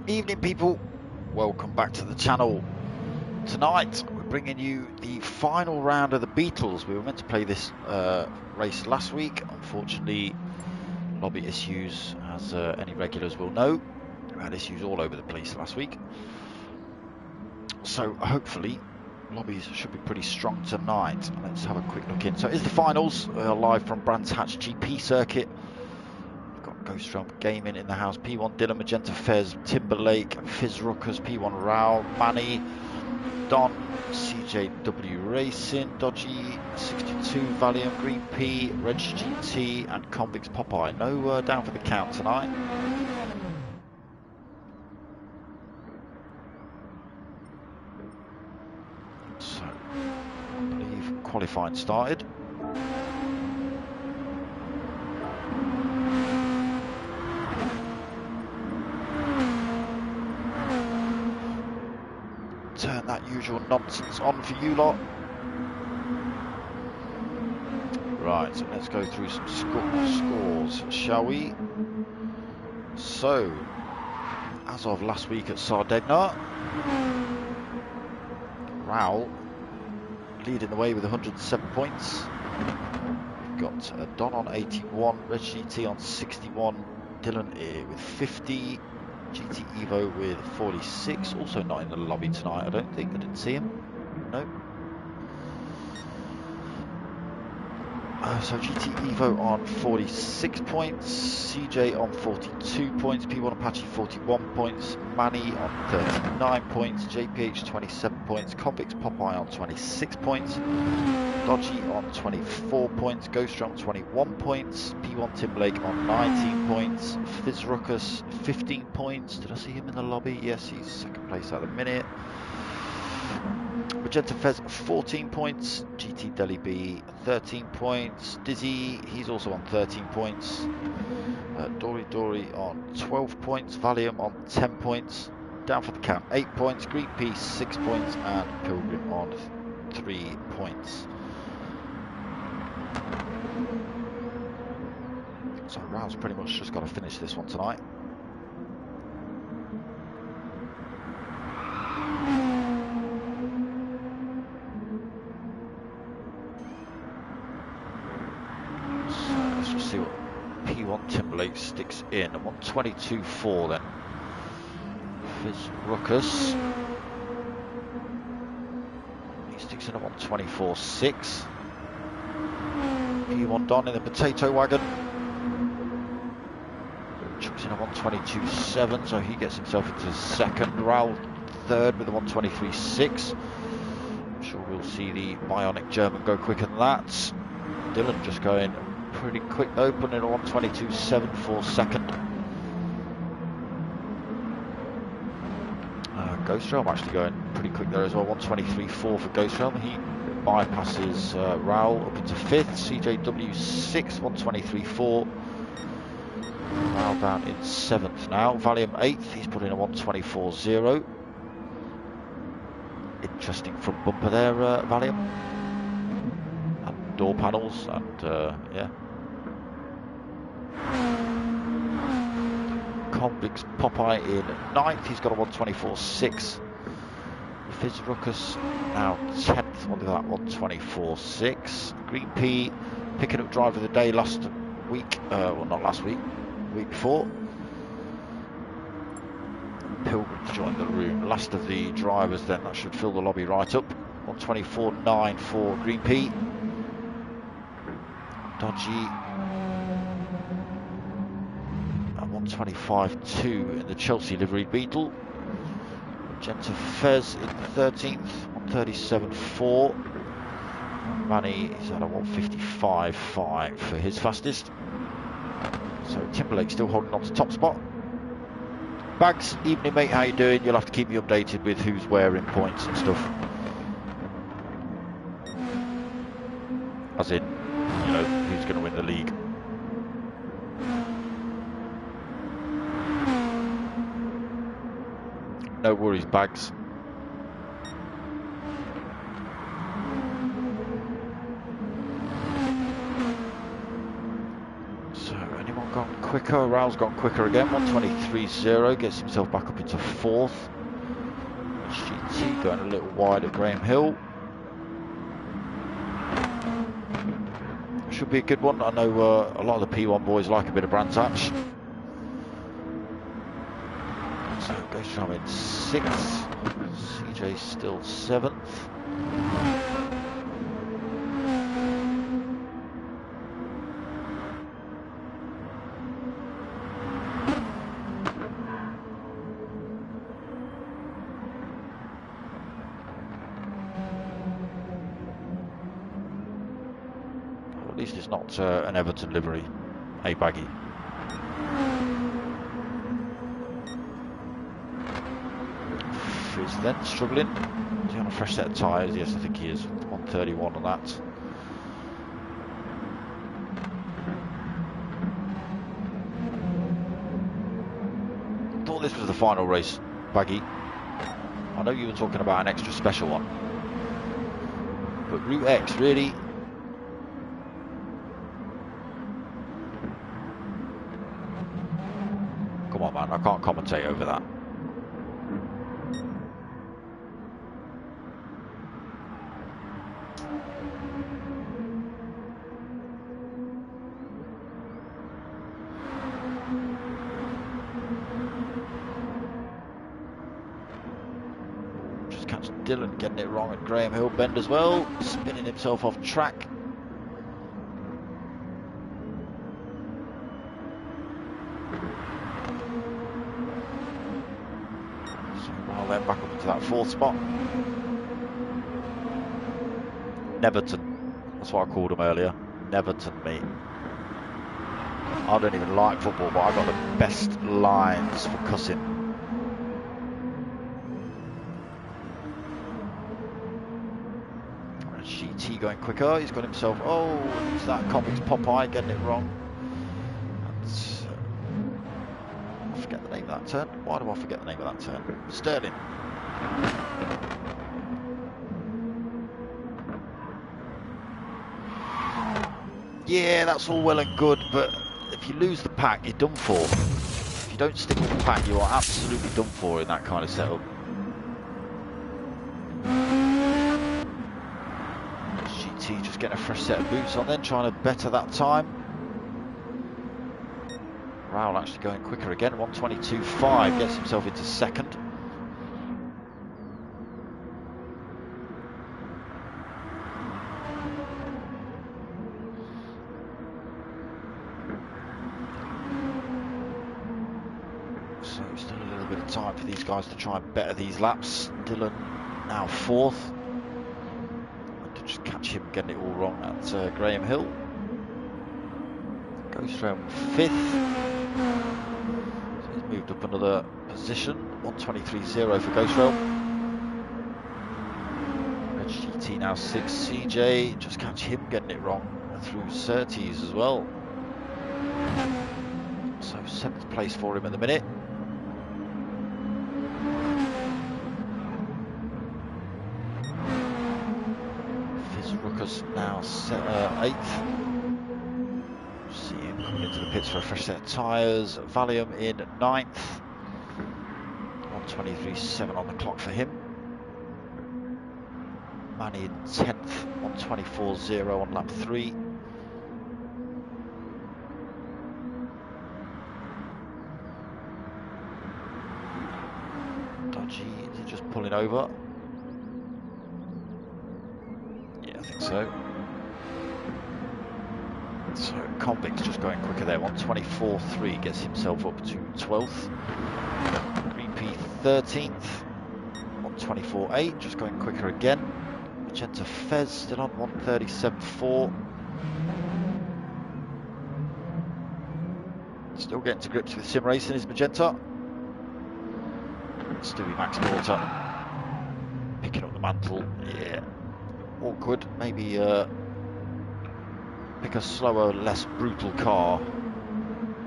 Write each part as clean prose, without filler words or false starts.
Evening people, welcome back to the channel. Tonight we're bringing you the final round of the Beetles. We were meant to play this race last week. Unfortunately, lobby issues, as any regulars will know. We had issues all over the place last week. So hopefully lobbies should be pretty strong tonight. Let's have a quick look in. So it's the finals, live from Brands Hatch GP circuit. Gr3 Gaming in the house, P1 Dylan, Magenta Fez, Timberlake, Fizz Ruckus, P1 Raul, Manny, Don, CJW Racing, Dodgy, 62, Valium, Green P, Reg GT, and Convicts Popeye. No down for the count tonight. So, I believe qualifying started. Turn that usual nonsense on for you lot. Right, so let's go through some scores, shall we? So, as of last week at Sardegna, Raul leading the way with 107 points. We've got Don on 81, Reg GT on 61, Dylan with 50, GT Evo with 46, also not in the lobby tonight, I don't think. I didn't see him. No. So GT Evo on 46 points, CJ on 42 points, P1 Apache 41 points, Manny on 39 points, JPH 27 points, Convicts Popeye on 26 points, Dodgy on 24 points, Gr3 on 21 points, P1 Timberlake on 19 points, Fizz Ruckus 15 points. Did I see him in the lobby? Yes, he's second place at the minute. Magenta Fez 14 points, GT Deli B 13 points, Dizzy, he's also on 13 points, Dory on 12 points, Valium on 10 points, down for the count 8 points, Green P 6 points, and Pilgrim on 3 points. So Raul's pretty much just got to finish this one tonight. See what P1 Timberlake sticks in. 122.4 then. Fizz Ruckus, he sticks in at 124.6. P1 Don in the potato wagon chucks in at 122.7, so he gets himself into second. Raul third with a 123.6. I'm sure we'll see the bionic German go quicker than that. Dylan just going pretty quick open in a 122.7 for second. Gr3 actually going pretty quick there as well, 123.4 for Gr3. He bypasses Raul up into fifth, CJW 6, 123.4. Raul down in seventh now. Valium 8th, he's put in a 124.0. Interesting front bumper there, Valium. And door panels, and yeah. Convicts Popeye in ninth, he's got a 124.6. Fizz Ruckus now 10th, look at that, 124.6. Green P picking up driver of the day last week, well not last week, week before. Pilgrim's joined the room, last of the drivers then, that should fill the lobby right up. 124.9 for Green P. Dodgy 125.2 in the Chelsea liveried Beetle. Magenta Fez in 13th, 137.4. Manny is at a 155.5 for his fastest. So Timberlake still holding on to top spot. Bags, evening mate, how you doing? You'll have to keep me updated with who's where in points and stuff. As in, you know, who's going to win the league. No worries, Bags. So, anyone gone quicker. Raoul's gone quicker again. 1:23.0, gets himself back up into 4th. GT going a little wide at Graham Hill. Should be a good one. I know a lot of the P1 boys like a bit of brand touch. So Gr3 in 6th. CJ still 7th. At least it's not an Everton livery, a baggy. Fizz then struggling. Is he on a fresh set of tyres? Yes, I think he is. 1:31 on that. Thought this was the final race, Baggy. I know you were talking about an extra special one, but Route X really. Come on, man, I can't commentate over that. Just catch Dylan getting it wrong at Graham Hill bend as well, spinning himself off track. Then back up into that 4th spot. Neverton, that's what I called him earlier. Neverton, mate. I don't even like football, but I got the best lines for cussing. And GT going quicker. He's got himself. Oh, it's that comics Popeye getting it wrong. I forget the name of that turn. Why do I forget the name of that turn? Sterling. Yeah, that's all well and good, but if you lose the pack, you're done for. If you don't stick with the pack, you are absolutely done for in that kind of setup. GT just getting a fresh set of boots on then, trying to better that time. Raoul actually going quicker again, 1:22.5, gets himself into 2nd. So still a little bit of time for these guys to try and better these laps. Dylan now 4th. To just catch him getting it all wrong at Graham Hill. Gr3 5th. So he's moved up another position. 1:23.0 for Gr3. Red GT now 6th. CJ, just catch him getting it wrong through Surtees as well. So 7th place for him at the minute. Ruckus now 8th. See him coming into the pits for a fresh set of tyres. Valium in 9th. 1:23.7 on the clock for him. Manny in 10th. 1:24.0 on lap 3. Dodgy, is he just pulling over? I think so. So Convict's just going quicker there. 1:24.3 gets himself up to 12th. Gr3 13th. 1:24.8 just going quicker again. Magenta Fez still on 1:37.4. Still getting to grips with sim racing is Magenta. Stuey Max Daughter picking up the mantle. Yeah. Awkward, maybe pick a slower, less brutal car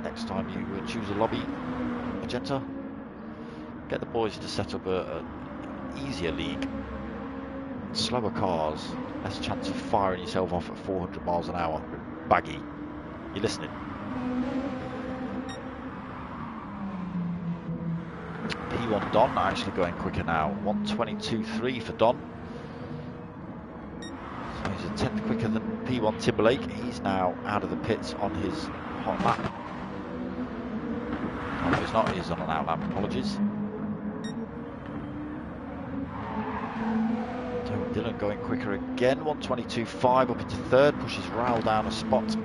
next time you choose a lobby, Magenta. Get the boys to set up an easier league. Slower cars, less chance of firing yourself off at 400 miles an hour. Baggy, you listening? P1 Don actually going quicker now. 1:22.3 for Don. So he's a tenth quicker than P1 Timberlake. He's now out of the pits on his hot lap. Oh, no, he's not. He's on an out lap. Apologies. So Dylan going quicker again. 1:22.5 up into third. Pushes Raoul down a spot.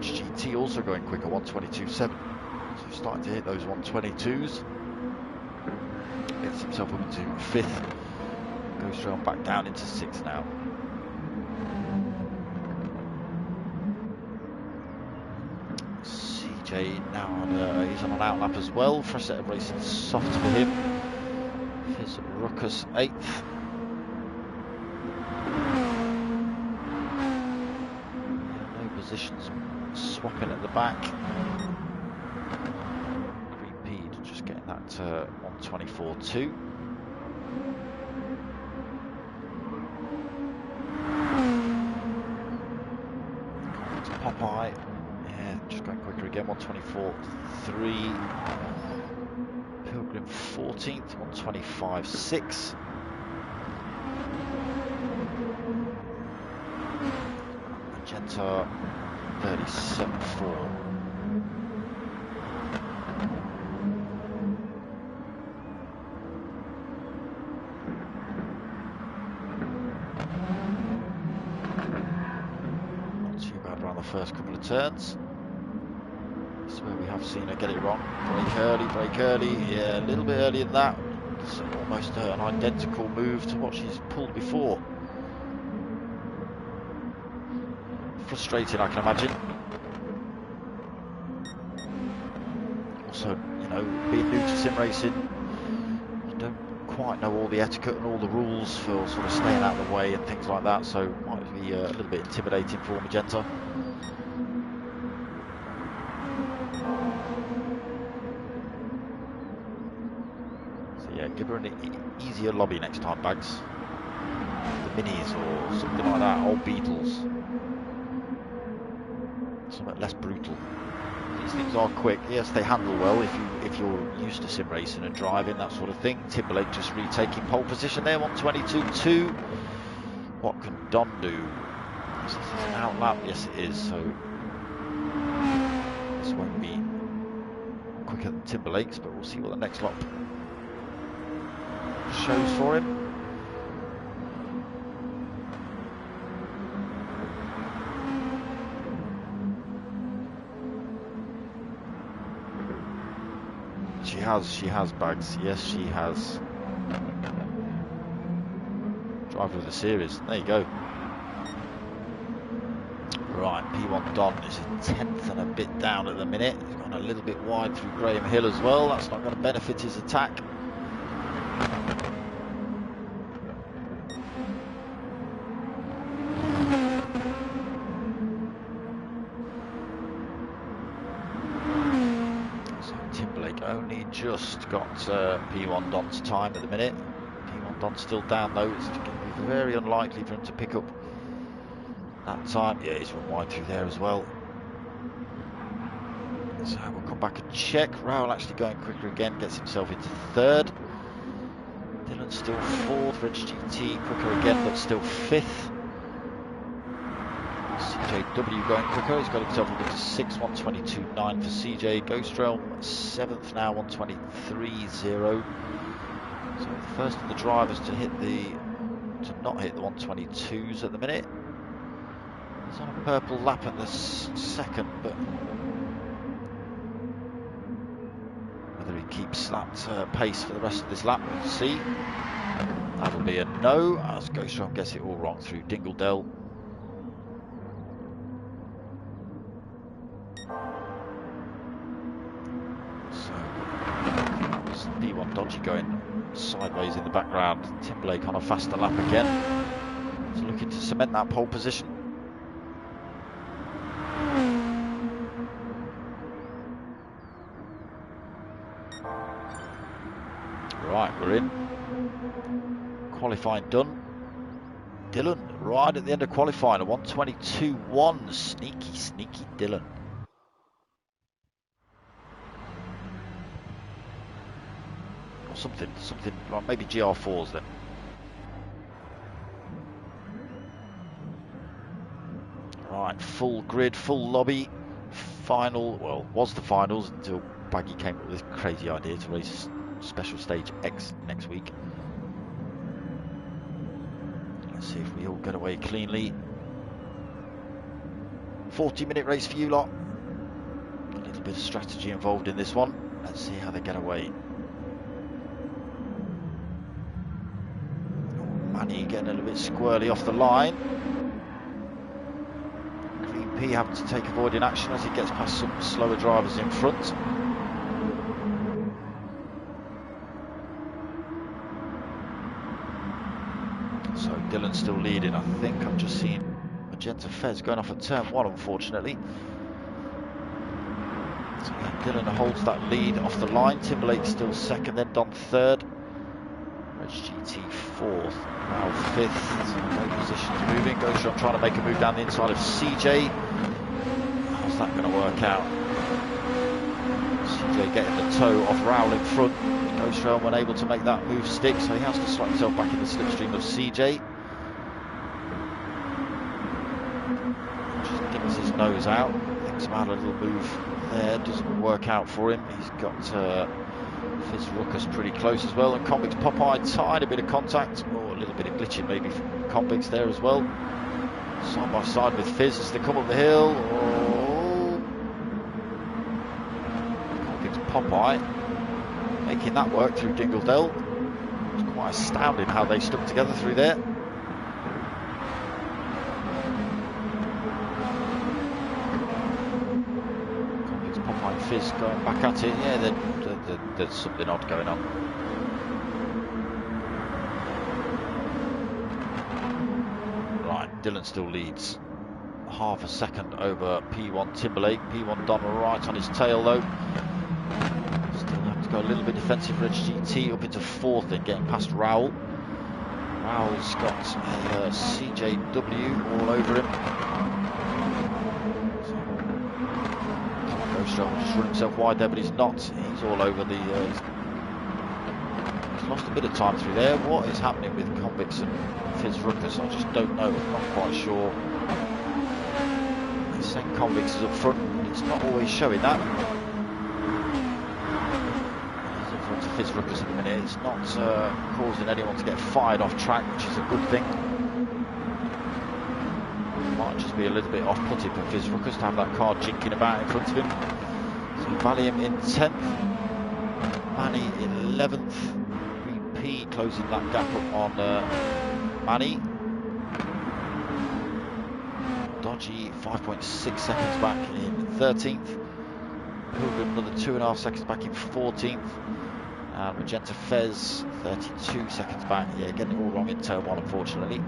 GT also going quicker, 1:22.7. So he's starting to hit those 1:22s. Gets himself up into fifth. Goes straight back down into sixth now. CJ now he's on an outlap as well. Fresh set of racing soft for him. His Ruckus 8th. No positions. Swapping at the back. Gr3 just getting that 1:24.2. Popeye, yeah, just going quicker again. 1:24.3. Pilgrim 14th. 1:25.6. Magenta 37.4. Not too bad around the first couple of turns. This is where we have seen her get it wrong. Brake early. Yeah, a little bit earlier than that. It's almost an identical move to what she's pulled before. Frustrating, I can imagine. Also, you know, being new to sim racing, you don't quite know all the etiquette and all the rules for sort of staying out of the way and things like that, so it might be a little bit intimidating for Magenta. So yeah, give her an easier lobby next time, Bags. The minis or something like that, old Beetles. Something less brutal. These things are quick. Yes, they handle well if you're used to sim racing and driving, that sort of thing. Timberlake just retaking pole position there, 1:22.2. What can Don do? Is this an outlap? Yes, it is. So this won't be quicker than Timberlake's, but we'll see what the next lap shows for him. She has Bags. Yes, she has. Driver of the series. There you go. Right, P1 Don is a 10th and a bit down at the minute. He's gone a little bit wide through Graham Hill as well. That's not going to benefit his attack. Only just got P1 Don's time at the minute. P1 Don's still down though. It's going to be very unlikely for him to pick up that time. Yeah, he's run wide through there as well. So we'll come back and check. Raoul actually going quicker again, gets himself into third. Dylan still fourth. Reg GT quicker again, but still fifth. CJW going quicker, he's got himself up into 6th, 1:22.9 for CJ. Ghostrelm 7th now, 1:23.0. So the first of the drivers to not hit the 1:22s at the minute. He's on a purple lap at the second, but whether he keeps that pace for the rest of this lap, we'll see. That'll be a no, as Ghostrelm gets it all wrong through Dingledell. P1 Dodgy going sideways in the background. Timberlake on a faster lap again. So looking to cement that pole position. Right, we're in. Qualifying done. Dylan right at the end of qualifying, a 1:22.1. Sneaky Dylan. something like maybe GR4s then. Right, full grid, full lobby, final, well, was the finals until Baggy came up with this crazy idea to race Special Stage X next week. Let's see if we all get away cleanly. 40-minute race for you lot. A little bit of strategy involved in this one. Let's see how they get away. Manny getting a little bit squirrely off the line. P having to take avoiding action as he gets past some slower drivers in front. So Dylan's still leading. I think I've just seen Magenta Fez going off at turn 1, unfortunately. So Dylan holds that lead off the line. Timberlake still second, then Don third. Reg GT fourth, now fifth. No positions moving. Gr3 trying to make a move down the inside of CJ. How's that going to work out? CJ getting the toe off Rowell in front. Gr3 unable to make that move stick, so he has to slot himself back in the slipstream of CJ. Just dips his nose out. Thinks about a little move there. Doesn't work out for him. He's got Fizz Ruckus pretty close as well, and Convict's Popeye, tiny bit of contact, or a little bit of glitching maybe from Convict's there as well. Side by side with Fizz as they come up the hill. Oh. Convict's Popeye making that work through Dingledale. It's quite astounding how they stuck together through there. Convict's Popeye and Fizz going back at it. Yeah, there's something odd going on. Right, Dylan still leads. Half a second over P1 Timberlake. P1 Don right on his tail though. Still have to go a little bit defensive for GT up into fourth then, getting past Rowell. Rowell's got a CJW all over him. Gr3 will just run himself wide there, but he's not. He's all over the... he's lost a bit of time through there. What is happening with Convicts and Fizz Ruckus? I just don't know. I'm not quite sure. They're saying Convicts is up front. It's not always showing that. He's up front to Fizz Ruckus at the minute. It's not causing anyone to get fired off track, which is a good thing. Might just be a little bit off-putting for Fizz Ruckus to have that car jinking about in front of him. So Valium in 10th, Manny 11th, P closing that gap up on Manny. Dodgy 5.6 seconds back in 13th, Pilgrim another 2.5 seconds back in 14th, and Magenta Fez 32 seconds back. Yeah, getting it all wrong in turn 1 unfortunately.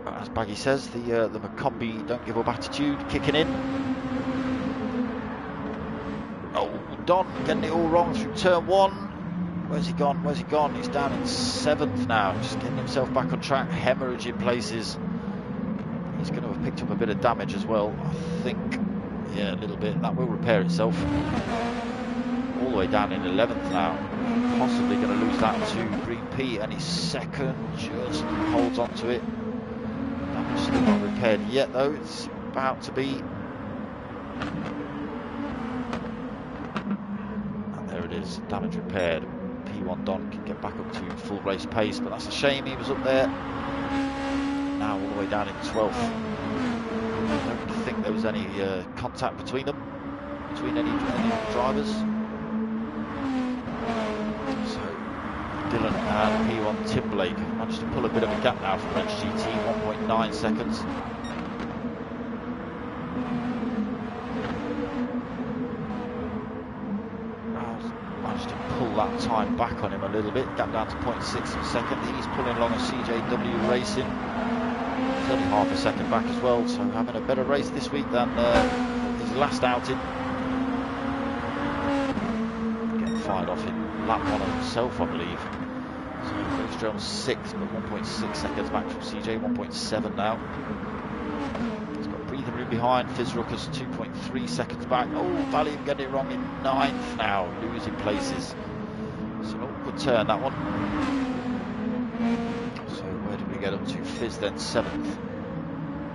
As Baggy says, the McCombie don't give up attitude kicking in. Oh, Don getting it all wrong through turn 1. Where's he gone? Where's he gone? He's down in 7th now, just getting himself back on track, hemorrhaging places. He's going to have picked up a bit of damage as well, I think. Yeah, a little bit. That will repair itself. All the way down in 11th now. Possibly going to lose that to Green P, and he's second, just holds on to it. Damage still not repaired yet though, it's about to be. And there it is, damage repaired. P1 Don can get back up to full race pace, but that's a shame. He was up there. Now all the way down in 12th. I don't think there was any contact between them, between any drivers. So Dylan and P1 Timberlake have managed to pull a bit of a gap now from Reg GT, 1.9 seconds. Managed to pull that time back on him a little bit, gap down to 0.6 of a second. He's pulling along a CJW Racing. He's only half a second back as well, so having a better race this week than his last outing. Getting fired off in lap 1 himself, I believe. So Gr3 on 6th, but 1.6 seconds back from CJ, 1.7 now. He's got breathing room behind. Fizz Ruckus 2.3 seconds back. Oh, Valium getting it wrong in 9th now, losing places. It's an awkward turn, that one. So where did we get up to? Fizz then 7th.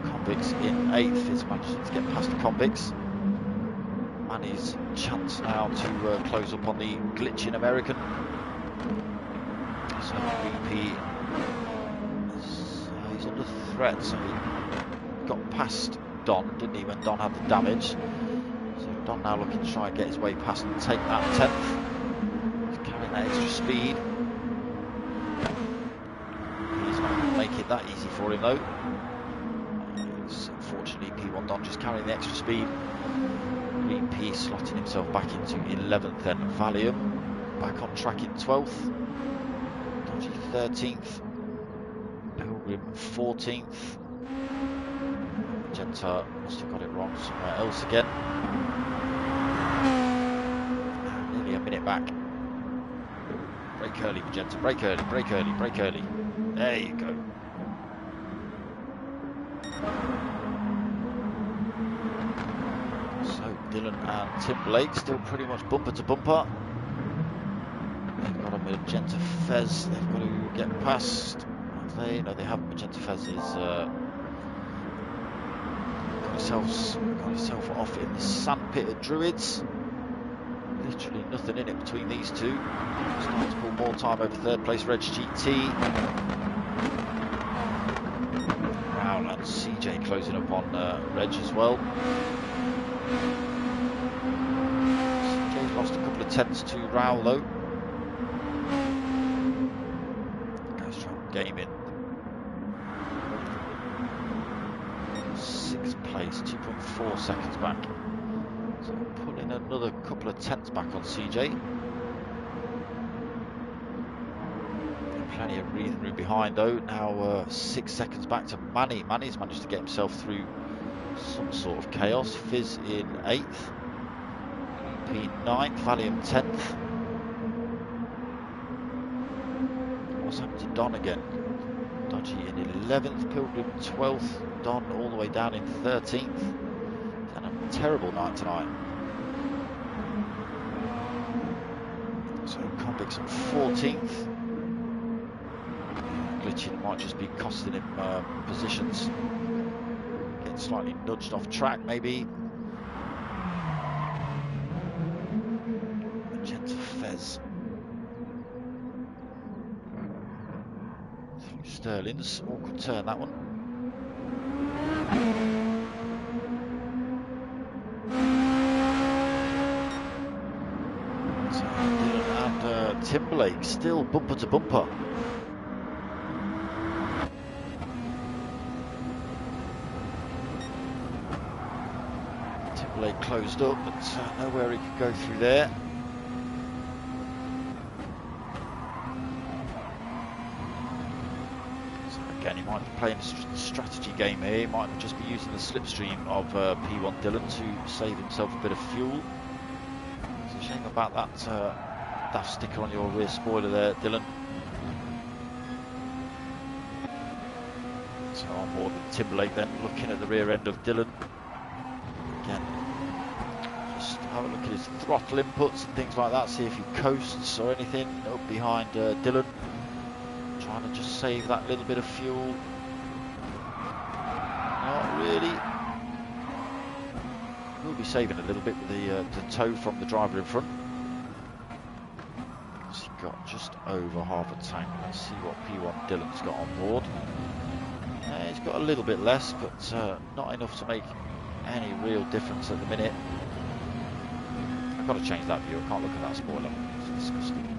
Convicts in 8th. Fizz managing to get past the Convicts. Manny's chance now to close up on the glitching American. So VP he's under threat, so he got past Don, didn't he, when Don had the damage. So Don now looking to try and get his way past and take that 10th. He's carrying that extra speed. He's not going to make it that easy for him though. It's unfortunately P1 Don just carrying the extra speed. Green P slotting himself back into 11th then. Valium back on track in 12th. Dodgy 13th. Pilgrim 14th. Magenta must have got it wrong somewhere else again. Nearly a minute back. Brake early, Magenta. Brake early, brake early, brake early. There you go. So Dylan and Timberlake still pretty much bumper to bumper. They've got a Magenta Fez they've got to get past. Have they? No, they haven't. Magenta Fez is got himself off in the sandpit of Druids. Literally nothing in it between these two. Starting to pull more time over 3rd place Reg GT. Brown and CJ closing up on Reg as well. CJ's lost a couple of tenths to Raul though. Goes trying game in. 6th place, 2.4 seconds back. So pulling another couple of tenths back on CJ. Plenty of breathing room behind though. Now 6 seconds back to Manny. Manny's managed to get himself through some sort of chaos. Fizz in 8th. P 9th. Valium 10th. What's happened to Don again? Dodgy in 11th. Pilgrim 12th. Don all the way down in 13th. And a terrible night tonight. So Convicts at 14th. Glitching might just be costing him positions. Getting slightly nudged off track maybe. Magenta Fez. Through Sterling's. Awkward turn that one. So Dylan and Timberlake still bumper to bumper. Timberlake closed up, but nowhere he could go through there. So again, he might be playing a strategy game here. He might just be using the slipstream of P1 Dylan to save himself a bit of fuel. It's a shame about that daft sticker on your rear spoiler there, Dylan. So on board with Timberlake then, looking at the rear end of Dylan. Again, just have a look at his throttle inputs and things like that, see if he coasts or anything up behind Dylan. Trying to just save that little bit of fuel. Not really. We'll be saving a little bit with the tow from the driver in front. He's got just over half a tank. Let's see what P1 Dylan's got on board. He's got a little bit less, but not enough to make any real difference at the minute. I've got to change that view. I can't look at that spoiler. It's disgusting.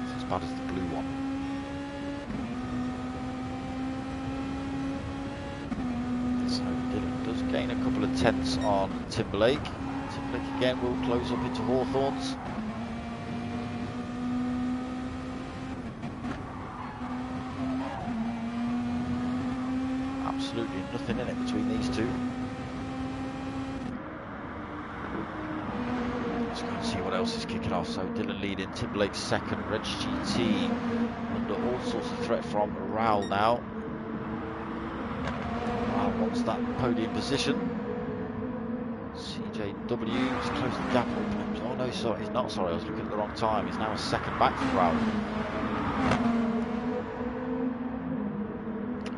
It's as bad as the blue one. So Dylan does gain a couple of tenths on Timberlake. Timberlake again will close up into Hawthorns. Absolutely nothing in it between these two. Let's go and see what else is kicking off. So Dylan leading, Timberlake second, Reg GT under all sorts of threat from Raoul now. Raoul wants that podium position. CJW is closing the gap up. Oh no, sorry, he's not. Sorry, I was looking at the wrong time. He's now a second back from Raoul.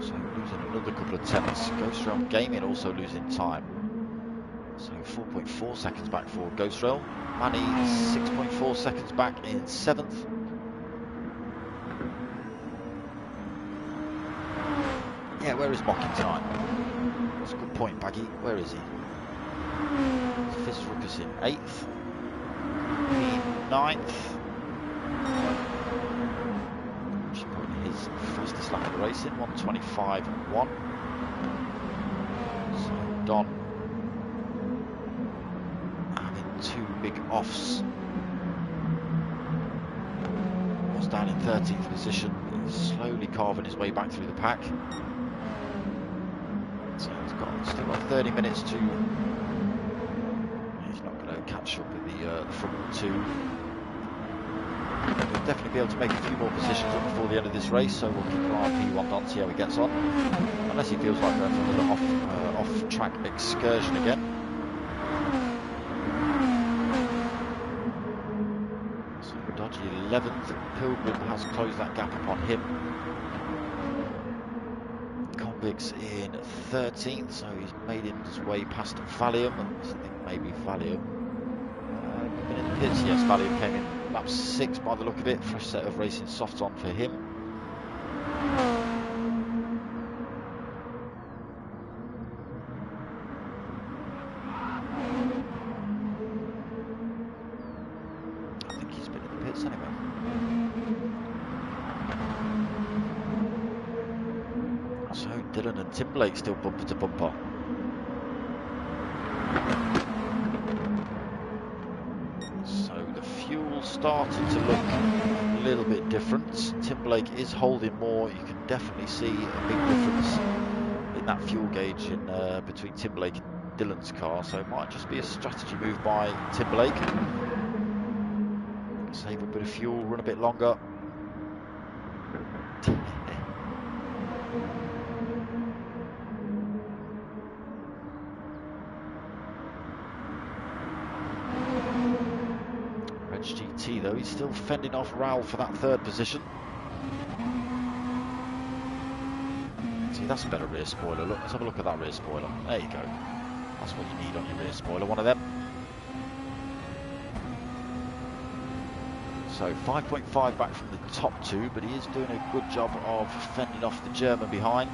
So losing another couple of tenths. Gr3 Gaming also losing time. So 4.4 seconds back for Gr3. Manny 6.4 seconds back in 7th. Yeah, where is Mocking time? That's a good point, Baggy. Where is he? Fizzruckus in 8th. P 9th. Should put his fastest lap of the race in, 1:25.1. So Don having 2 big offs. Was down in 13th position. He's slowly carving his way back through the pack. So he's still got 30 minutes to. He's not going to catch up with the front 2. He'll definitely be able to make a few more positions up before the end of this race, so we'll keep an eye on P1 Don, see how he gets on. Unless he feels like going for another off-track excursion again. So Dodgy 11th. Pilgrim has closed that gap upon him. Convict's in 13th, so he's made his way past Valium. I think maybe Valium. Been in the pits, yes, Valium came in lap 6 by the look of it. Fresh set of racing softs on for him. I think he's been in the pits anyway. So Dylan and Timberlake still bumper to bumper. So the fuel starting to look a little bit different. Timberlake is holding more. You can definitely see a big difference in that fuel gauge in between Timberlake and Dylan's car. So it might just be a strategy move by Timberlake. Save a bit of fuel, run a bit longer. GT though, he's still fending off Raoul for that 3rd position. See, that's a better rear spoiler. Look, let's have a look at that rear spoiler. There you go. That's what you need on your rear spoiler, one of them. So 5.5 back from the top 2, but he is doing a good job of fending off the German behind.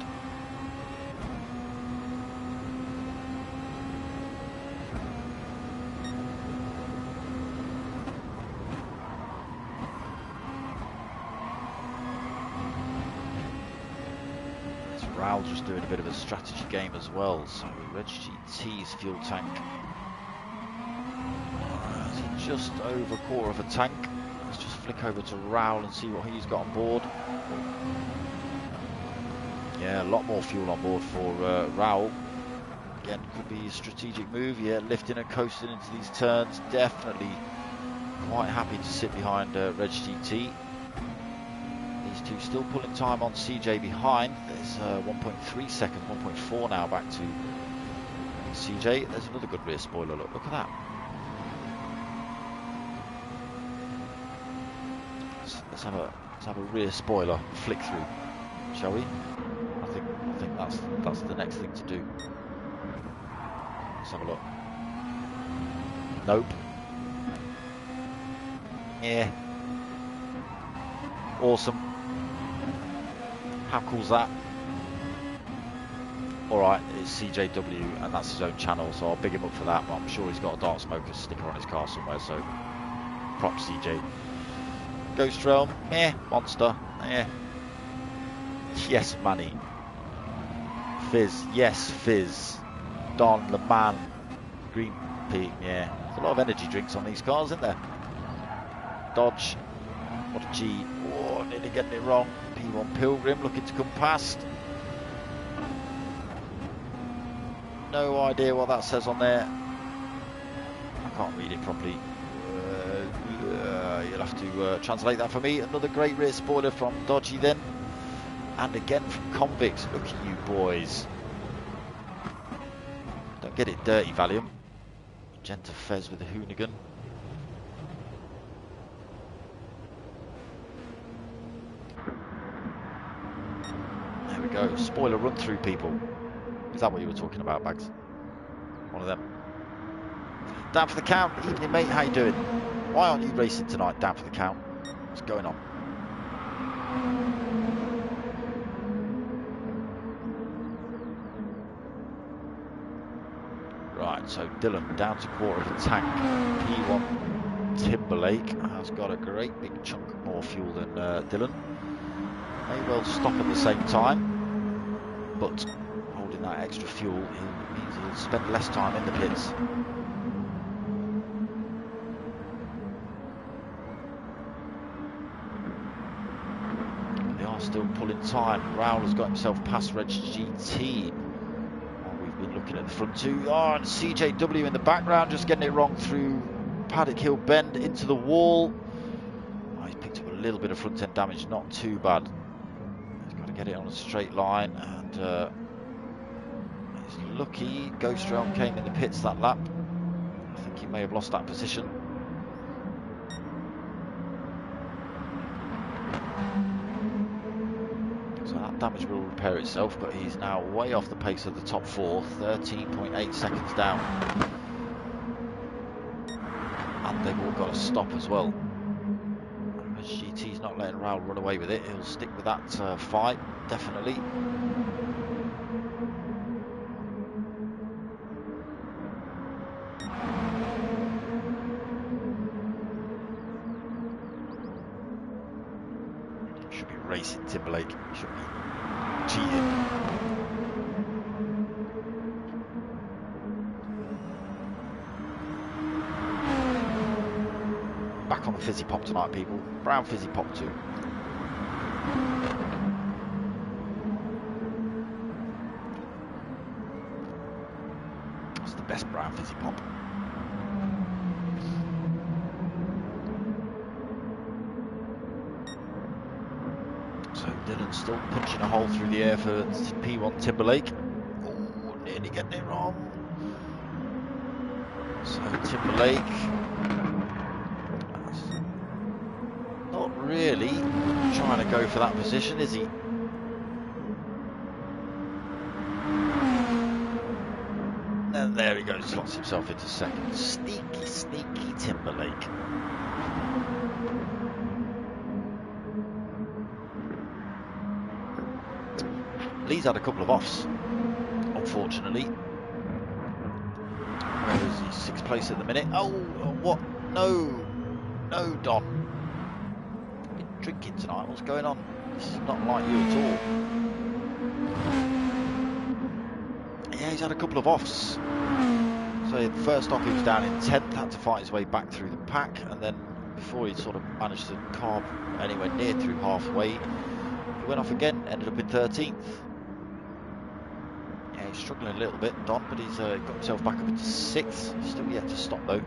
Raoul just doing a bit of a strategy game as well. So Reg GT's fuel tank is just over 1/4 of a tank. Let's just flick over to Raoul and see what he's got on board. Yeah, a lot more fuel on board for Raoul. Again, could be a strategic move. Yeah, lifting and coasting into these turns. Definitely quite happy to sit behind Reg GT. These two still pulling time on CJ behind. There's 1.3 seconds, 1.4 now back to CJ. There's another good rear spoiler. Look at that. Let's have a rear spoiler flick through, shall we? I think that's the next thing to do. Let's have a look. Nope. Yeah. Awesome. How cool's that? Alright, it's CJW and that's his own channel, so I'll big him up for that, but I'm sure he's got a darksmoka sticker on his car somewhere, so props CJ. Gr3, monster, yes, Manny. Fizz, yes, Fizz. Don, Le Man, Green P, yeah. There's a lot of energy drinks on these cars, isn't there? Dodge, what a G. Oh, nearly getting it wrong. P1 Pilgrim looking to come past. No idea what that says on there. I can't read it properly. You'll you'll have to translate that for me. Another great rear spoiler from Dodgy then. And again from Convicts. Look at you boys. Don't get it dirty, Valium. Magenta Fez with the Hoonigan. There we go. Spoiler run through, people. Is that what you were talking about, Bags? One of them. Down for the count. Evening, mate. How you doing? Why aren't you racing tonight? Down for the count. What's going on? Right, so Dylan down to quarter of a tank. P1 Timberlake has got a great big chunk more fuel than Dylan. May well stop at the same time, but holding that extra fuel means he'll spend less time in the pits. They are still pulling time. Raoul has got himself past Reg GT. Looking at the front two. Oh, and CJW in the background, just getting it wrong through Paddock Hill Bend into the wall. Oh, he's picked up a little bit of front end damage, not too bad. He's got to get it on a straight line, and he's lucky. Ghost Realm came in the pits that lap. I think he may have lost that position. Damage will repair itself, but he's now way off the pace of the top four, 13.8 seconds down, and they've all got to stop as well. GT's not letting Raoul run away with it. He'll stick with that fight, definitely. Should be racing Timberlake. Should be cheating. Back on the fizzy pop tonight, people. Brown fizzy pop too. That's the best brown fizzy pop. So Dylan's still punching a hole through the air for P1 Timberlake. Oh, nearly getting it wrong. So Timberlake, not really trying to go for that position, is he? And there he goes, slots himself into second. Sneaky, sneaky Timberlake. Lee's had a couple of offs, unfortunately. Where is he? Sixth place at the minute. Oh, what? No, no, Don. You've been drinking tonight. What's going on? This is not like you at all. Yeah, he's had a couple of offs. So first off, he was down in 10th, had to fight his way back through the pack, and then before he sort of managed to carve anywhere near through halfway, he went off again, ended up in 13th. He's struggling a little bit, Don, but he's got himself back up into 6th. Still yet to stop though.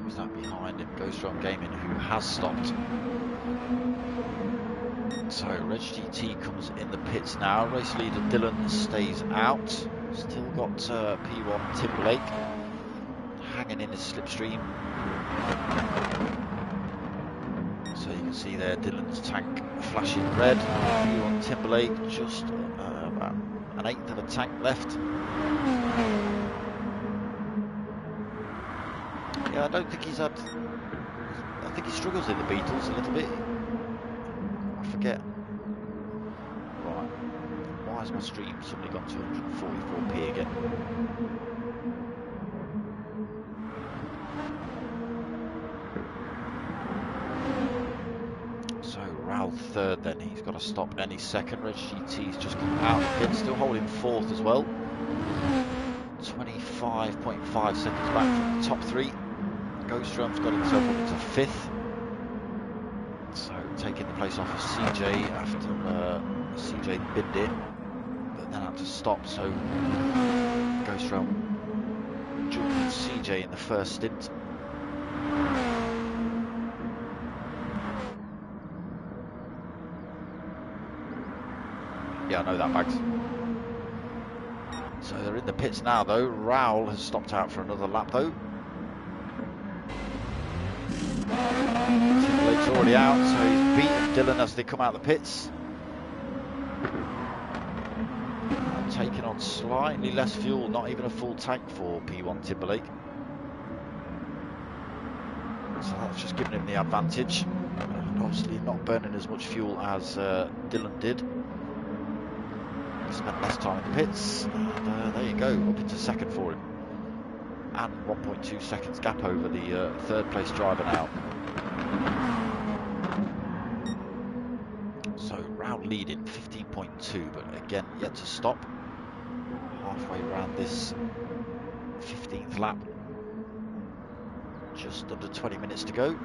Who's that behind him? Ghost Realm Gaming, who has stopped. So Reg GT comes in the pits now. Race leader Dylan stays out. Still got P1 Timberlake hanging in his slipstream. So you can see there Dylan's tank flashing red. P1 Timberlake just about an 1/8 of a tank left. Yeah, I don't think he's had. I think he struggles in the Beetles a little bit. I forget. Right. Why has my stream suddenly gone to 144p again? Third, then he's got to stop any second. Reg GT's just come out of the pit, still holding 4th as well. 25.5 seconds back from the top 3. Ghost Realm's got himself up into 5th. So taking the place off of CJ after CJ binned it. But then down to stop, so goes from jumping CJ in the first stint. Yeah, I know that, Bags. So they're in the pits now, though. Raoul has stopped out for another lap, though. Timberlake's already out, so he's beaten Dylan as they come out the pits. Taking on slightly less fuel, not even a full tank for P1 Timberlake. So that's just giving him the advantage. And obviously not burning as much fuel as Dylan did. He spent less time in the pits. And there you go, up into second for him. And 1.2 seconds gap over the third place driver now. So round leading 15.2, but again yet to stop. Halfway around this 15th lap. Just under 20 minutes to go.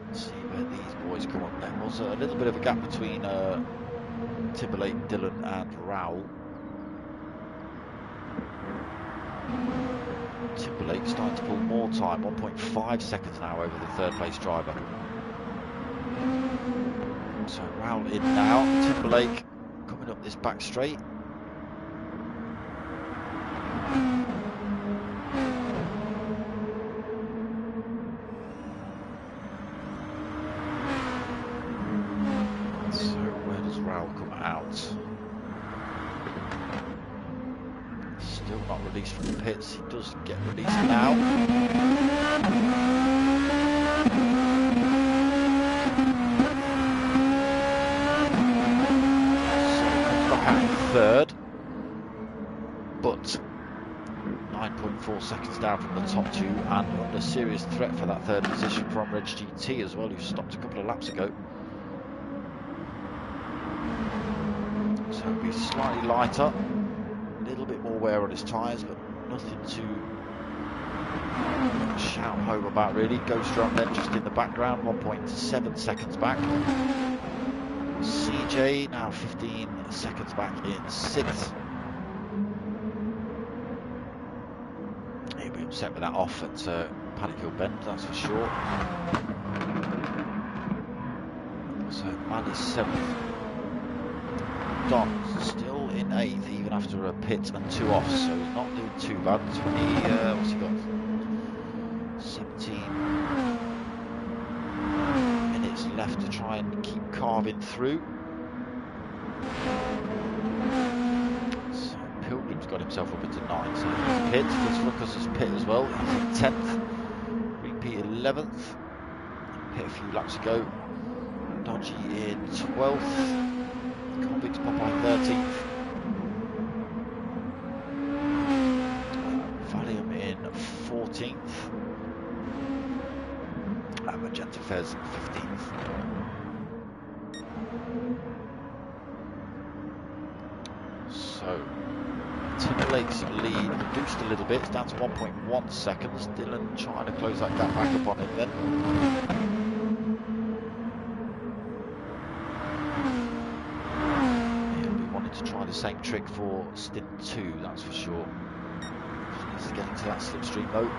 Let's see where these boys come on. There was a little bit of a gap between Timberlake, Dylan and Raoul. Timberlake starting to pull more time, 1.5 seconds now over the third place driver. So Raoul in now, Timberlake coming up this back straight. So where does Raoul come out? Still not released from the pits. He does get released now. Third, but 9.4 seconds down from the top two and under serious threat for that third position from Reg GT as well, who stopped a couple of laps ago. So he'll be slightly lighter, a little bit more wear on his tyres, but nothing to shout home about really. Goes strong then just in the background, 1.7 seconds back. CJ now 15 seconds back in 6th. He'll be upset with that off at Paddock Hill Bend, that's for sure. So man is 7th. Don still in 8th even after a pit and 2 offs, so he's not doing too bad. 20, what's he got? 17 minutes left to try and keep carving through. So Pilgrim's got himself up into 9th, so he's pit. Lucas has pit as well, he's in 10th. Repeat 11th. Hit a few laps ago. Dodgy in 12th. Convicts Popeye 13th. Valium in 14th. And Magenta Fez 15th. So Timberlake's lead reduced a little bit, it's down to 1.1 seconds. Dylan trying to close that gap back up on him then. He'll be wanting to try the same trick for stint 2, that's for sure. Just needs to get into that slipstream though.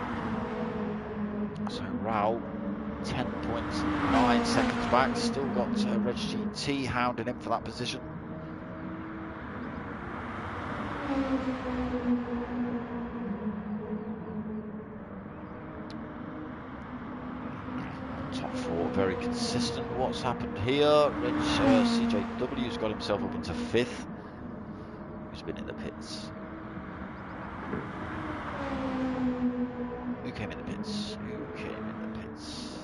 So Raoul 10.9 seconds back, still got Reg GT hounding him for that position. Top 4 very consistent. What's happened here? Reg CJW's got himself up into 5th. Who's been in the pits? Who came in the pits? Who came in the pits?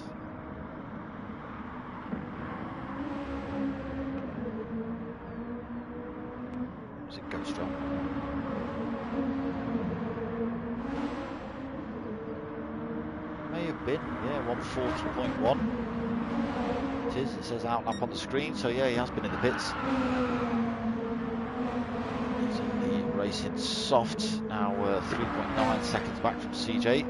Was it Ghost Drum? May have been, yeah, 140.1. It is, it says outlap on the screen, so yeah, he has been in the pits. He's in the racing soft, now 3.9 seconds back from CJ.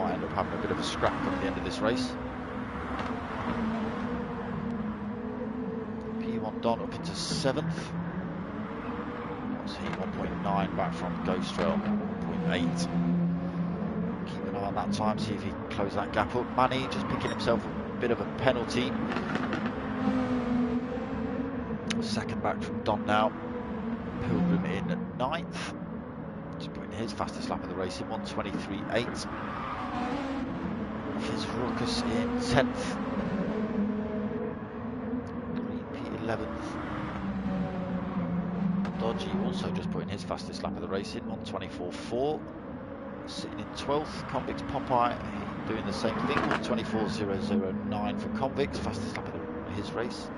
might end up having a bit of a scrap at the end of this race. P1 Don up into 7th. See 1.9 back from Gr3, 1.8. Keep an eye on that time, see if he can close that gap up. Manny just picking himself a bit of a penalty. Second back from Don now. Pilgrim in 9th. Just putting his fastest lap of the race in 1:23.8. His Ruckus in 10th. Gr3 11th. Dodgy also just putting his fastest lap of the race in 1:24.4. Sitting in 12th. Convicts Popeye doing the same thing. 1:24.009 for Convicts, fastest lap of his race.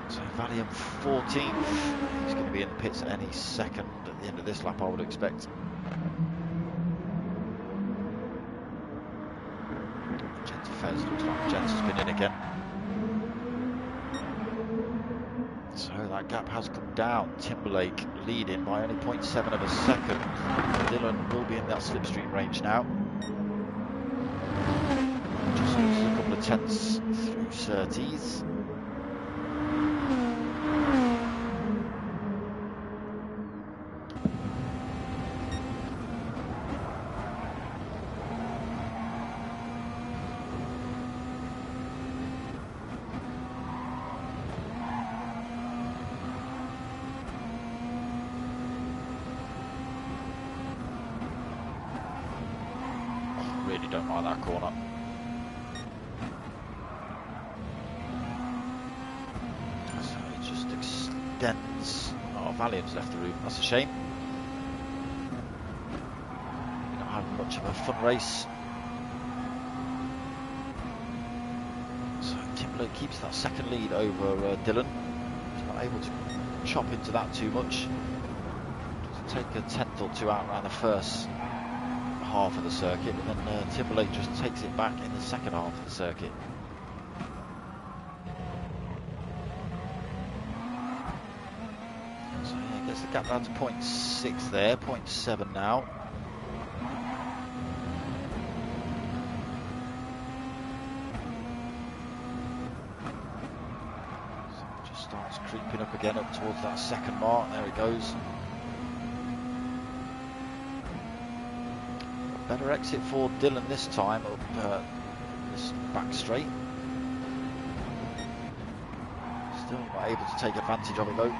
So Valium 14th. He's going to be in the pits any second at the end of this lap, I would expect. Jens Fez looks like Jens has been in again. So that gap has come down. Timberlake leading by only 0.7 of a second. Dylan will be in that slipstream range now. Just loses a couple of tenths through Surtees. Really don't like that corner. So it just extends. Oh, Valium's left the room. That's a shame. We're not having much of a fun race. So Timberlake keeps that second lead over Dylan. He's not able to chop into that too much. Doesn't take a tenth or two out around the first half of the circuit, and then Timberlake just takes it back in the second half of the circuit. So yeah, gets the gap down to 0.6 there, 0.7 now. So it just starts creeping up again, up towards that second mark. There it goes. Better exit for Dylan this time up this back straight. Still not able to take advantage of it though.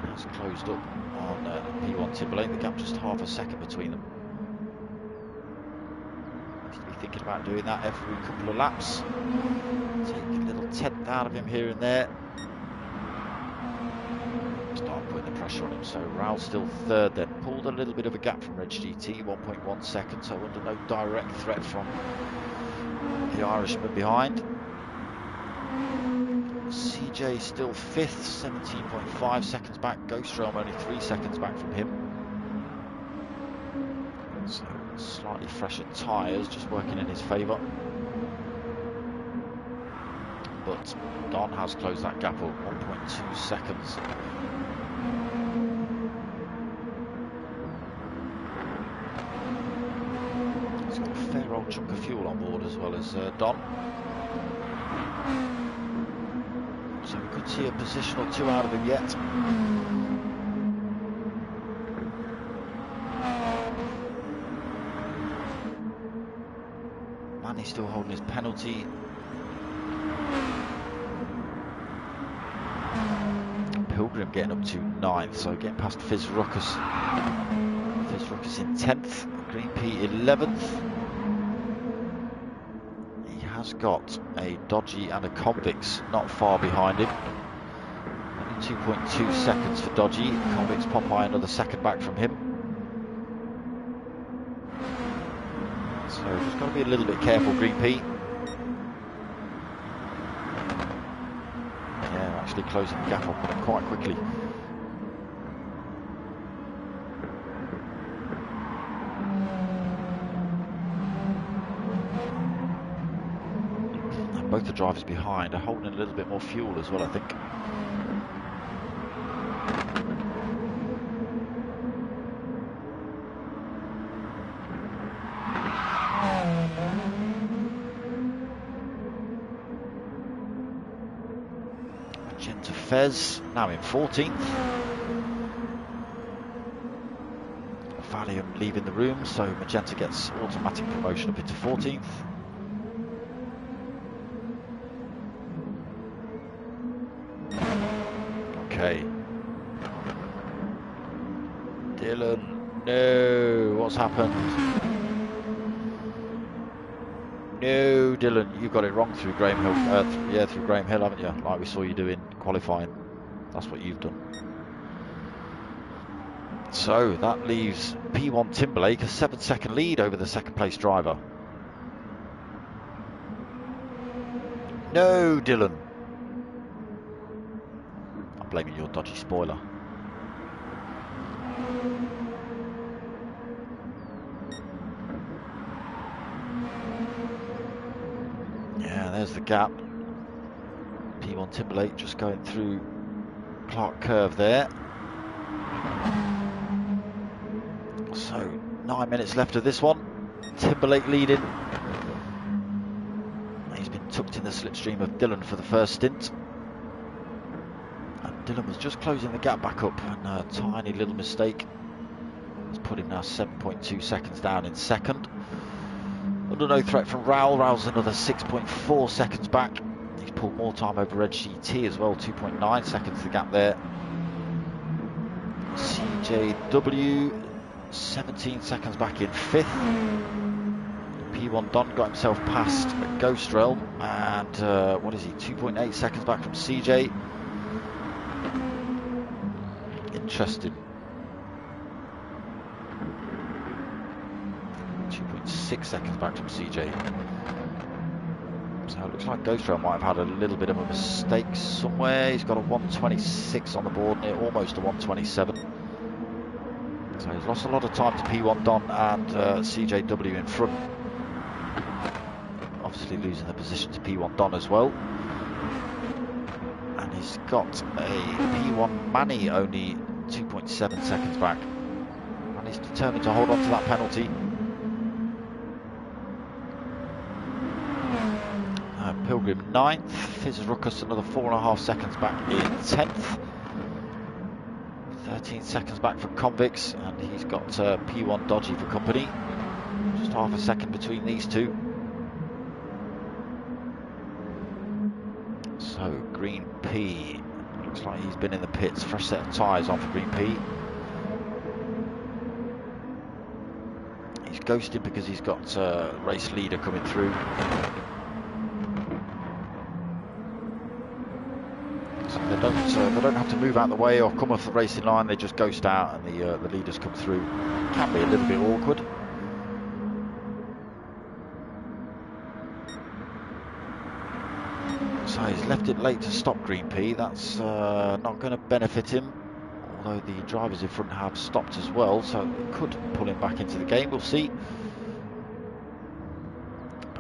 It has closed up on P1 Timberlake. The gap just half a second between them. Needs to be thinking about doing that every couple of laps. Take a little tenth out of him here and there. Start putting the pressure on him. So Raoul's still third then. Pulled a little bit of a gap from Reg GT, 1.1 seconds, so under no direct threat from the Irishman behind. CJ still fifth, 17.5 seconds back. Gr3 only 3 seconds back from him. So slightly fresher tyres, just working in his favour. But Don has closed that gap up, 1.2 seconds. He's got a fair old chunk of fuel on board as well as Don. So we could see a position or two out of him yet. Manny's still holding his penalty. Pilgrim getting up to 9th, so getting past Fizz Ruckus. Fizz Ruckus in 10th, Gr3 11th. He has got a Dodgy and a Convicts not far behind him. Only 2.2 seconds for Dodgy. Convicts Popeye another second back from him. So just got to be a little bit careful, Gr3. Actually closing the gap up on him quite quickly. And both the drivers behind are holding a little bit more fuel as well, I think. Fez now in 14th. Valium leaving the room, so Magenta gets automatic promotion up into 14th. Okay. Dylan, no, what's happened? No, Dylan, you got it wrong through Graham Hill. Yeah, through Graham Hill, haven't you? Like we saw you doing qualifying. That's what you've done. So that leaves P1 Timberlake a 7-second lead over the second place driver. No, Dylan. I'm blaming your dodgy spoiler. Yeah, there's the gap. P1 Timberlake just going through Clark Curve there. So 9 minutes left of this one. Timberlake leading. He's been tucked in the slipstream of Dylan for the first stint. And Dylan was just closing the gap back up, and a tiny little mistake has put him now 7.2 seconds down in second. Under no threat from Raoul. Raoul's another 6.4 seconds back. He's pulled more time over Red GT as well, 2.9 seconds the gap there. CJW 17 seconds back in 5th. P1 Don got himself past Ghost Realm, and what is he, 2.8 seconds back from CJ. Interesting. 2.6 seconds back from CJ. So it looks like Ghost Realm might have had a little bit of a mistake somewhere. He's got a 126 on the board, near almost a 127. So he's lost a lot of time to P1 Don and CJW in front. Obviously losing the position to P1 Don as well. And he's got a P1 Manny only 2.7 seconds back. And he's determined to hold on to that penalty. Pilgrim 9th, Fizz Ruckus another 4.5 seconds back in 10th. 13 seconds back from Convicts, and he's got P1 Dodgy for company. Just half a second between these two. So Green P, looks like he's been in the pits. Fresh set of tyres on for Green P. He's ghosted because he's got race leader coming through. So they don't have to move out of the way or come off the racing line. They just ghost out, and the leaders come through. Can be a little bit awkward. So he's left it late to stop Green P. That's not going to benefit him. Although the drivers in front have stopped as well, so it could pull him back into the game. We'll see.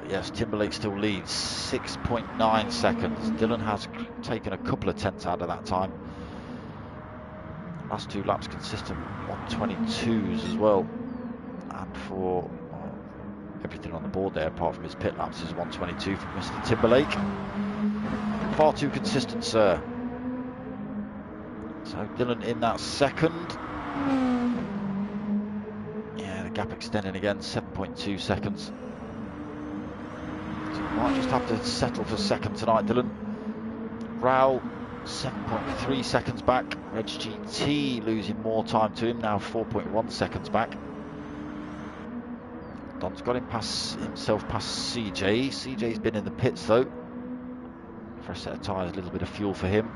Yes, Timberlake still leads, 6.9 seconds. Dylan has taken a couple of tenths out of that time. Last 2 laps consistent 122s as well. And for everything on the board there, apart from his pit laps, is 122 from Mr. Timberlake. Far too consistent, sir. So Dylan in that second. Yeah, the gap extending again, 7.2 seconds. So might just have to settle for second tonight, Dylan. Raoul 7.3 seconds back. Reg GT losing more time to him, now 4.1 seconds back. Don's got himself past CJ. CJ's been in the pits though. Fresh set of tyres, a little bit of fuel for him.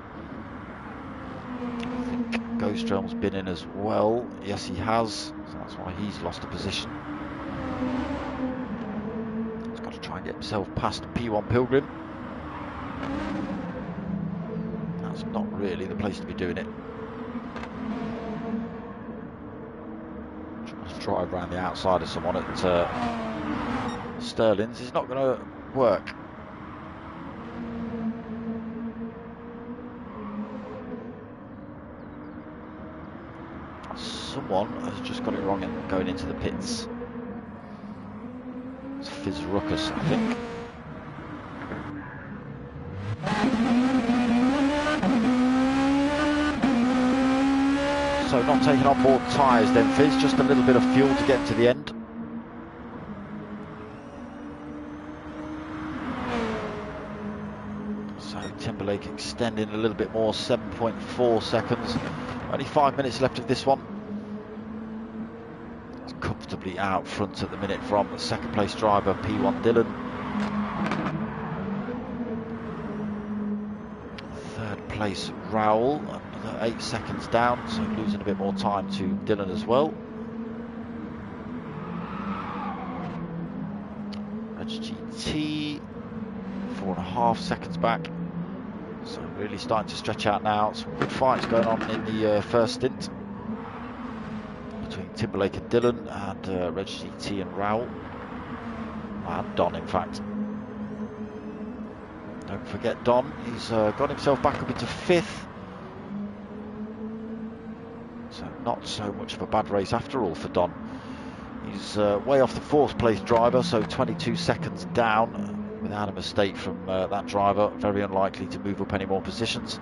I think Ghost Realm's been in as well. Yes, he has. So that's why he's lost a position. Try and get himself past P1 Pilgrim. That's not really the place to be doing it. Trying to drive around the outside of someone at Sterling's is not going to work. Someone has just got it wrong and going into the pits. Fizz Ruckus, I think. So not taking on board tyres then, Fizz, just a little bit of fuel to get to the end. So Timberlake extending a little bit more, 7.4 seconds. Only 5 minutes left of this one. It's comfortably out front at the minute from the second place driver, P1 Dylan. Third place Raoul, another 8 seconds down, so losing a bit more time to Dylan as well. Reg GT, 4.5 seconds back. So really starting to stretch out now. Some good fights going on in the first stint between Timberlake and Dylan, and Reg GT and Raoul, and Don in fact. Don't forget Don, he's got himself back up into 5th. So not so much of a bad race after all for Don. He's way off the 4th place driver, so 22 seconds down. Without a mistake from that driver, very unlikely to move up any more positions.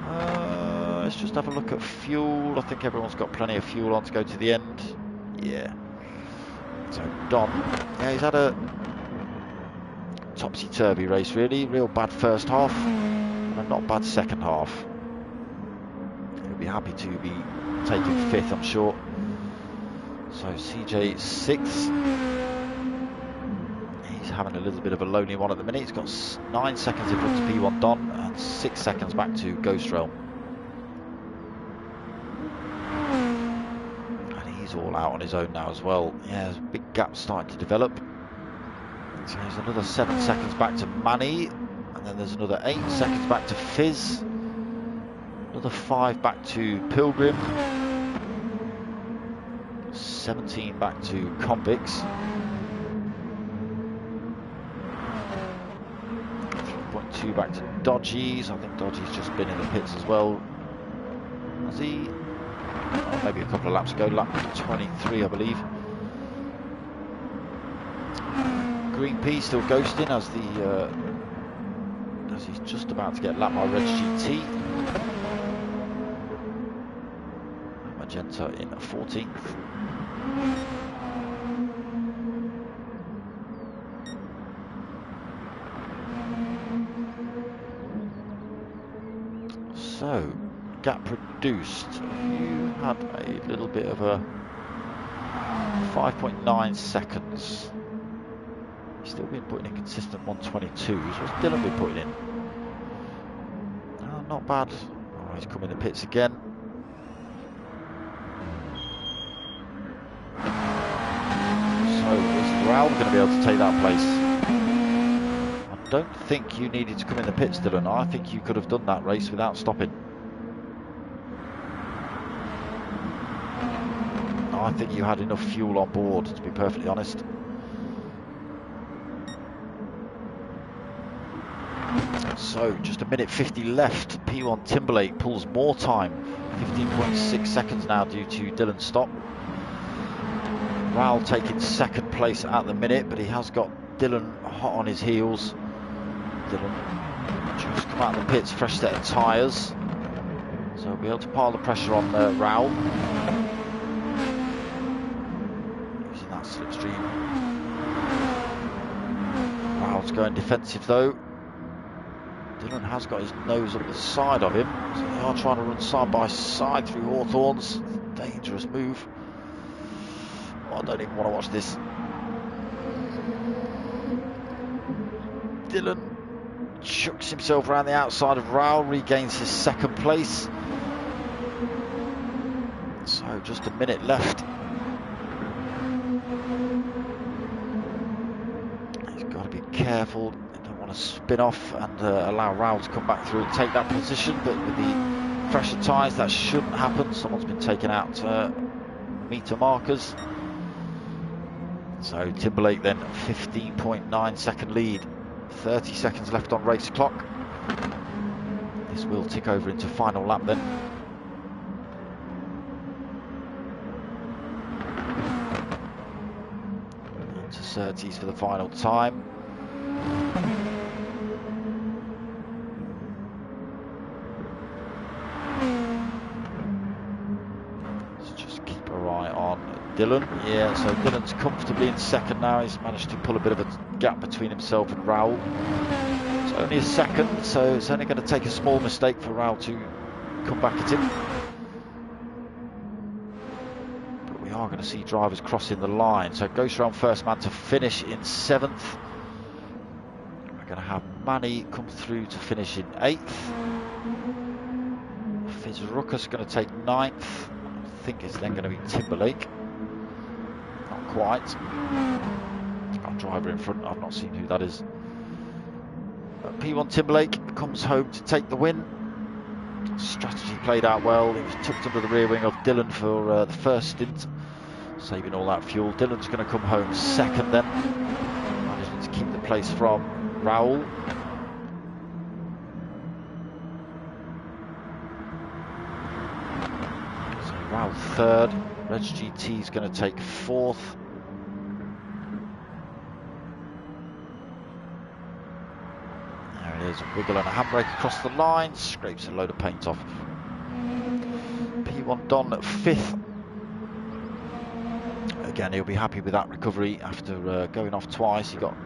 Let's just have a look at fuel. I think everyone's got plenty of fuel on to go to the end. Yeah. So Don, yeah, he's had a topsy-turvy race really. Real bad first half and a not bad second half. He'll be happy to be taking 5th, I'm sure. So CJ 6th. He's having a little bit of a lonely one at the minute. He's got 9 seconds in front of P1 Don and 6 seconds back to Ghost Realm. And he's all out on his own now as well. Yeah, there's a big gap starting to develop. So there's another 7 seconds back to Manny. And then there's another 8 seconds back to Fizz. Another 5 back to Pilgrim. 17 back to Convicts. 3.2 back to Dodgies. I think Dodgies just been in the pits as well. Has he? Oh, maybe a couple of laps ago, lap 23 I believe. Green P still ghosting as he's just about to get lapped by Reg GT. Magenta in 14th. So, gap reduced. You had a little bit of a 5.9 seconds. He's still been putting in consistent 122s. What's Dylan been putting in? Oh, not bad. Oh, he's coming in the pits again. So is Raoul going to be able to take that place? I don't think you needed to come in the pits, Dylan. I think you could have done that race without stopping. I think you had enough fuel on board, to be perfectly honest. So just 1:50 left. P1 Timberlake pulls more time. 15.6 seconds now due to Dylan's stop. Raoul taking 2nd place at the minute, but he has got Dylan hot on his heels. Dylan just come out of the pits, fresh set of tyres. So he'll be able to pile the pressure on Raoul. Using that slipstream. Raoul's going defensive though. Dylan has got his nose up the side of him, so they are trying to run side by side through Hawthorns. Dangerous move. Oh, I don't even want to watch this. Dylan chucks himself around the outside of Raoul, regains his 2nd place. So just a minute left. He's got to be careful. Spin off and allow Raoul to come back through and take that position, but with the fresher tyres that shouldn't happen. Someone's been taken out meter markers. So Timberlake then 15.9 second lead, 30 seconds left on race clock. This will tick over into final lap then. Into Surtees for the final time. Dylan. Yeah, so Dylan's comfortably in second now. He's managed to pull a bit of a gap between himself and Raoul. It's only a second, so it's only going to take a small mistake for Raoul to come back at him. But we are going to see drivers crossing the line. So Gr3 first man to finish in 7th. We're going to have Manny come through to finish in 8th. Ruckus going to take 9th. I think it's then going to be Timberlake. Not quite. Our driver in front, I've not seen who that is. P1 Timberlake comes home to take the win. Strategy played out well. He was tucked under the rear wing of Dylan for the first stint, saving all that fuel. Dylan's going to come home second then, managing to keep the place from Raoul. So Raoul third. Reg GT is going to take 4th. There's a wiggle and a handbrake across the line, scrapes a load of paint off. P1 Don at 5th. Again, he'll be happy with that recovery after going off twice. He got,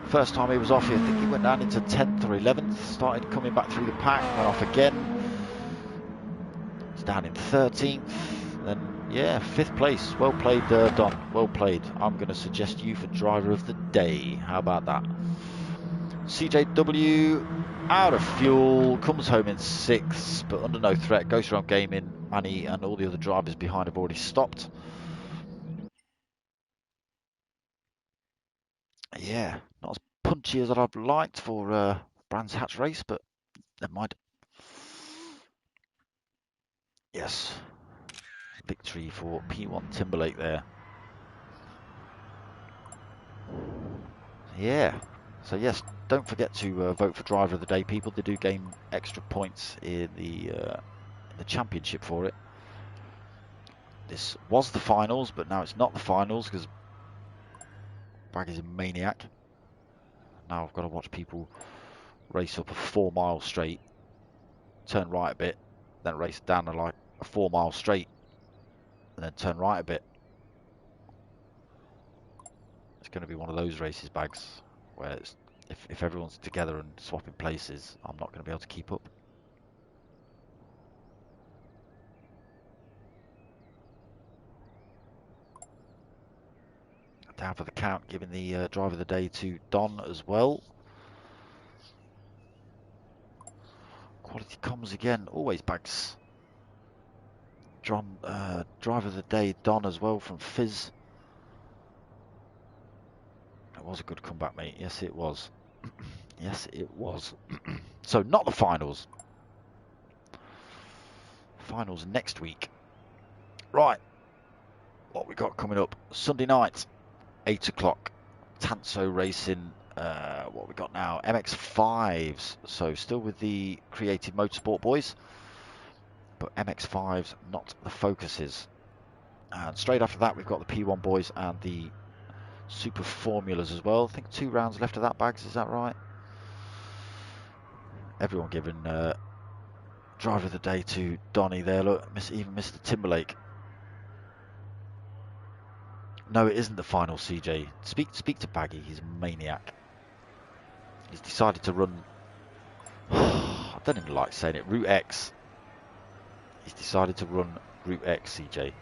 first time he was off, I think he went down into 10th or 11th, started coming back through the pack, went off again. He's down in 13th, then yeah, 5th place. Well played, Don, well played. I'm going to suggest you for driver of the day. How about that? CJW out of fuel, comes home in 6th, but under no threat. Gr3 Gaming, Manny and all the other drivers behind have already stopped. Yeah, not as punchy as I'd liked for Brands Hatch race, but never mind. Yes, victory for P1 Timberlake there. Yeah, so yes, don't forget to vote for driver of the day, people. They do gain extra points in the championship for it. This was the finals, but now it's not the finals because Baggy's a maniac. Now I've got to watch people race up a 4-mile straight, turn right a bit, then race down like a 4-mile straight, and then turn right a bit. It's going to be one of those races, Bags, where it's, if everyone's together and swapping places, I'm not going to be able to keep up. Down for the count, giving the driver of the day to Don as well. Quality comms again, always Bags. John, driver of the day, Don as well from Fizz. That was a good comeback, mate. Yes, it was. Yes, it was. So, not the finals. Finals next week. Right. What we got coming up? Sunday night, 8 o'clock. Tanso Racing. What we got now? MX5s. So, still with the Creative Motorsport boys. But MX5s, not the Focuses. And straight after that, we've got the P1 boys and the Super Formulas as well. I think 2 rounds left of that, Bags, is that right? Everyone giving driver of the day to Donny there. Look, even Mr. Timberlake. No, it isn't the final, CJ. Speak to Baggy, he's a maniac. He's decided to run, I don't even like saying it, Route X. He's decided to run Route X, CJ.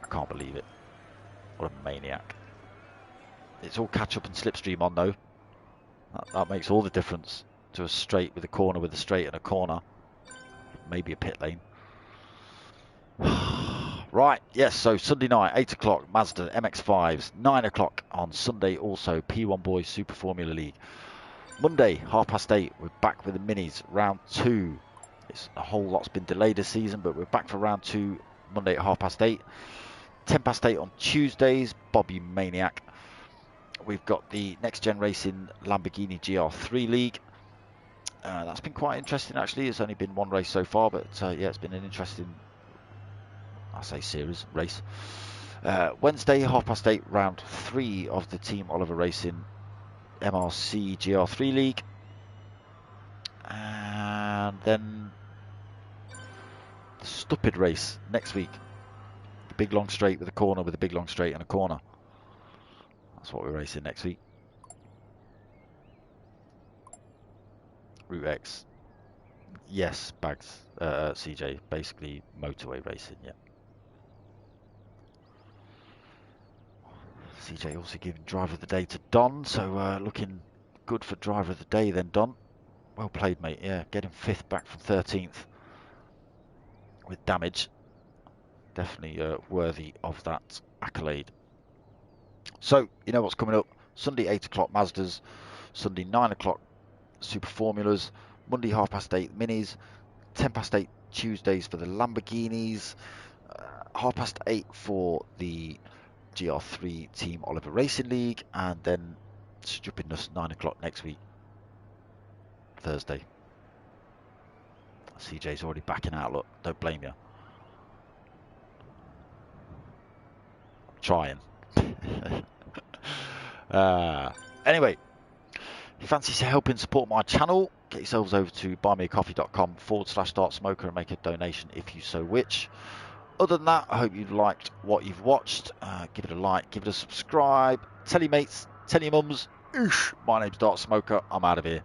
I can't believe it. What a maniac. It's all catch up and slipstream on though. That makes all the difference to a straight with a corner with a straight and a corner. Maybe a pit lane. Right, yes, so Sunday night, 8 o'clock, Mazda MX-5s. 9 o'clock on Sunday also, P1 Boys Super Formula League. Monday, 8:30, we're back with the Minis, round 2. It's a whole lot's been delayed this season, but we're back for round 2, Monday at 8:30. 8:10 on Tuesdays, Bobby Maniac. We've got the Next Gen Racing Lamborghini Gr3 League. That's been quite interesting actually. It's only been one race so far, but yeah, it's been an interesting, I say series, race. Wednesday, 8:30, round 3 of the Team Oliver Racing MRC Gr3 League. And then The stupid race next week. The big long straight with a corner, with a big long straight and a corner. That's what we're racing next week. Route X. Yes, bags. CJ, basically motorway racing, yeah. CJ also giving driver of the day to Don, so looking good for driver of the day then, Don. Well played, mate. Yeah, getting 5th back from 13th with damage. Definitely worthy of that accolade. So, you know what's coming up. Sunday 8 o'clock Mazdas, Sunday 9 o'clock Super Formulas, Monday 8:30 Minis, 8:10 Tuesdays for the Lamborghinis, 8:30 for the Gr3 Team Oliver Racing League, and then stupidness 9 o'clock next week, Thursday. CJ's already backing out, look, don't blame you. Trying. Anyway, if you fancy helping support my channel, get yourselves over to buymeacoffee.com/darksmoka and make a donation if you so wish. Other than that, I hope you've liked what you've watched. Give it a like, give it a subscribe, tell your mates, tell your mums. My name's Darksmoka. I'm out of here.